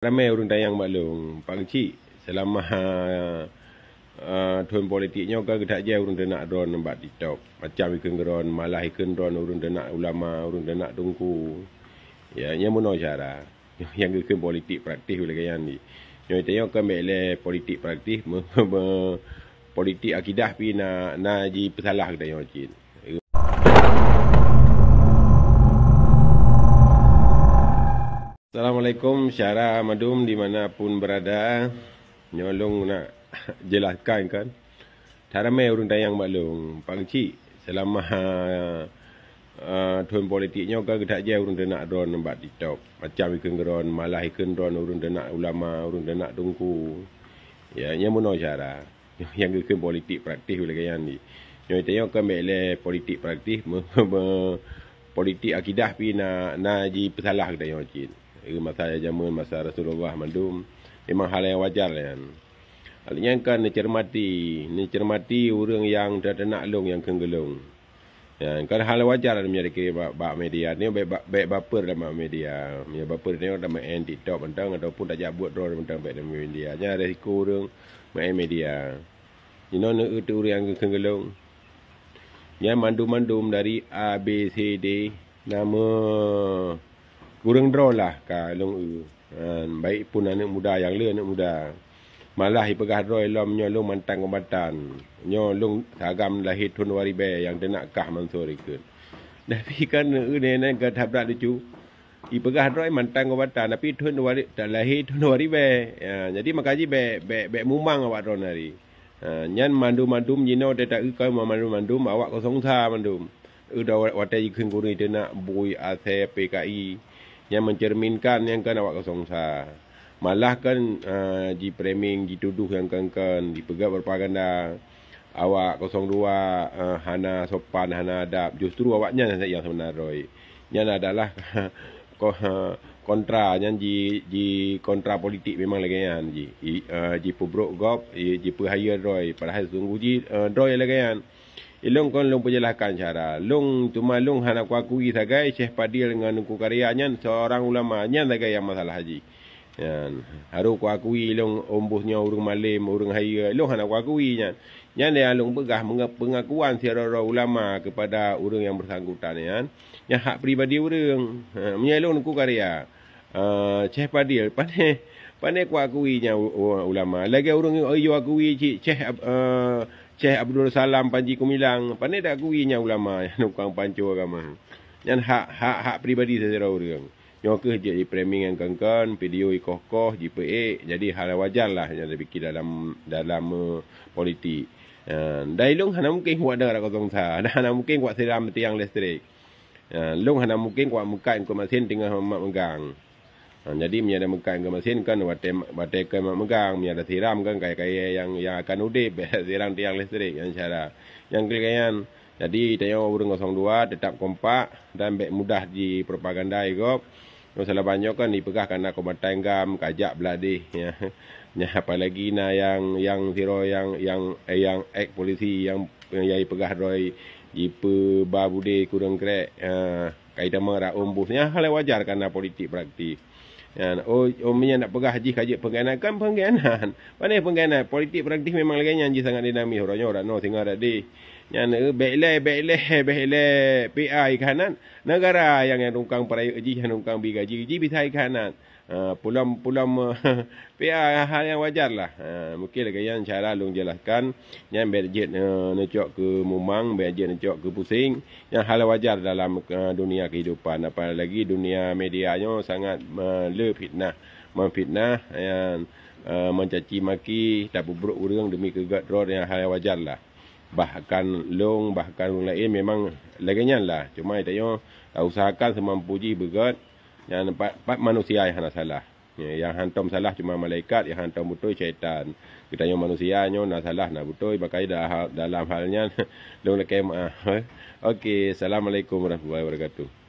Ramai orang tayang maklum, Pak Kecik, selama tuan politiknya kan kita je orang nak drone nampak TikTok. Macam ikan drone, malah ikan drone orang nak ulama, orang nak tungku. Ya, nya mono cara. Yang ikan politik praktis boleh kaya ni. Yang tayang kan bele politik praktis, politik akidah pi na ji pesalah kita yang cin. Assalamualaikum, Syara Madum dimanapun berada. Nyolong nak jelaskan kan. Tak ramai orang tayang maklum, Pak Kecik, selama tuan politiknya kan kita je orang nak drone nampak TikTok. Macam ikan drone, malah ikan drone orang nak ulama, orang nak tungku. Ya, nya mono cara. Yang ikan politik praktis boleh kaya ni. Yang tayang kan bele politik praktis, politik akidah pi na ji pesalah kita yang cin. Masa zaman masa Rasulullah mandum memang hal yang wajar kan. Alnya kan cermati orang yang dah nak long yang kenggelung. Ya, kan hal wajar menjadi ke bab media ni baik baper dalam media. Ya baper ni orang main TikTok bentang ataupun tak buat drone bentang baik dalam media. Nya risiko orang main media. Ini itu orang yang kenggelung. Yang mandum dari A B C D nama kurang draw lah kalau baik pun anak muda yang le anak muda malah ipegah draw lom nyolong mantan kombatan nyolong sagam lahir tun waribe yang dia nak kah mansur ikut tapi kan ini kan tabrak lucu ipegah draw mantan kombatan tapi tun wari lahir tun waribe jadi makaji be mumang awak draw nari nyan mandum jino dia tak ikau mandum awak kosong sa mandum udah watai ikun kurang dia nak bui AC PKI yang mencerminkan yang kan awak kosong sa. Malah kan di framing dituduh yang kan dipegat berpaganda awak 02 hana sopan hana adab justru awaknya yang sebenar roy. Yang adalah kontra yang di kontra politik memang lagi yang ji pubruk gop ji hire roy padahal sungguh ji roy lagi yang Ilong kon long penjelaskan cara. Long cuma long hana ku akui sagai Syekh Padil dengan ku karyanya seorang ulama nya sagai yang masalah haji. Yan haru ku akui long ombusnya urang malim urang haya long hana ku akui nya. Nya dia long pegah pengakuan secara ulama kepada urang yang bersangkutan yan. Nya hak pribadi urang. Menyelong ku karya. Syekh Padil pandai ku akui nya ulama. Lagi urang yo akui Syekh Abdul Salam Panji Kumilang pandai tak kuinya ulama yang nukang pancu agama. Yang hak pribadi secara orang. Yang ke je di framing yang kengkan, video ikoh-koh, JPA, jadi hal wajar lah yang dipikir dalam politik. Dai long hana mungkin kuat dah kosong sa, hana mungkin kuat siram tiang listrik. Long hana mungkin kuat muka ko mesin tengah mak megang. Jadi menyada mekan ke mesin kan batai ke megang menyada siram kan kayak yang akan udip siram tiang listrik yang cara yang kalian jadi tanya orang 02 tetap kompak dan baik mudah di propaganda igop masalah banyak kan dipegah karena kombatan gam kajak beladih ya apalagi yang zero yang ek polisi yang yai pegah roy jipe babude kurang krek kaidah merah umbusnya hal wajar karena politik praktis. Ya, omnya nak pegah haji kaji pengganan pandai pengganan politik praktis memang lagi nyanyi sangat dinamis orang no singa ada di yang baiklah PI kanan negara yang rungkang para haji yang rungkang bi gaji bisa kanan pulam PI hal yang wajar lah mungkin lagi yang cara long jelaskan yang berjet necok ke mumang berjet necok ke pusing yang hal wajar dalam dunia kehidupan apalagi dunia medianya sangat memfitnah yang mencaci maki tak buruk urang demi kegat road yang hal wajar lah bahkan orang lain memang laginya lah cuma itu usahakan semampu ji begat yang empat manusia yang hana salah yang hantam salah cuma malaikat yang hantam betul syaitan kita yang manusianya nak salah nak betul pakai dalam halnya long lekai maaf okey assalamualaikum warahmatullahi wabarakatuh.